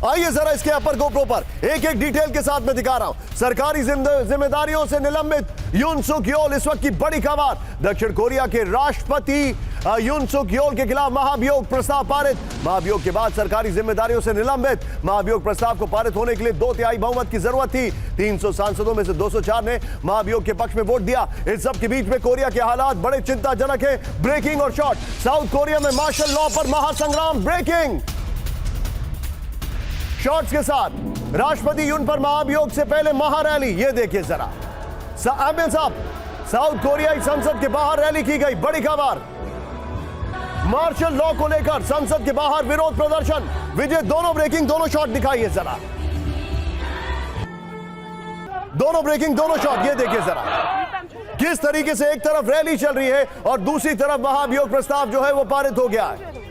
आइए जरा इसके अपर गोप्रो पर एक एक डिटेल के साथ मैं दिखा रहा हूं। सरकारी जिम्मेदारियों से निलंबित यून सुक योल, इस वक्त की बड़ी खबर। दक्षिण कोरिया के राष्ट्रपति यून सुक योल के खिलाफ महाभियोग प्रस्ताव पारित। महाभियोग के बाद सरकारी जिम्मेदारियों से निलंबित। महाभियोग प्रस्ताव को पारित होने के लिए 2/3 बहुमत की जरूरत थी। 300 सांसदों में से 204 ने महाभियोग के पक्ष में वोट दिया। इस सब के बीच में कोरिया के हालात बड़े चिंताजनक है। ब्रेकिंग और शॉर्ट, साउथ कोरिया में मार्शल लॉ पर महासंग्राम। ब्रेकिंग शॉर्ट्स के साथ राष्ट्रपति यून पर महाभियोग से पहले महारैली, ये देखिए जरा। आमिर साहब, साउथ कोरियाई संसद के बाहर रैली की गई, बड़ी खबर। मार्शल लॉ को लेकर संसद के बाहर विरोध प्रदर्शन। विजय, दोनों ब्रेकिंग, दोनों शॉट दिखाइए जरा। दोनों ब्रेकिंग, दोनों शॉट, ये देखिए जरा किस तरीके से एक तरफ रैली चल रही है और दूसरी तरफ महाभियोग प्रस्ताव जो है वो पारित हो गया है।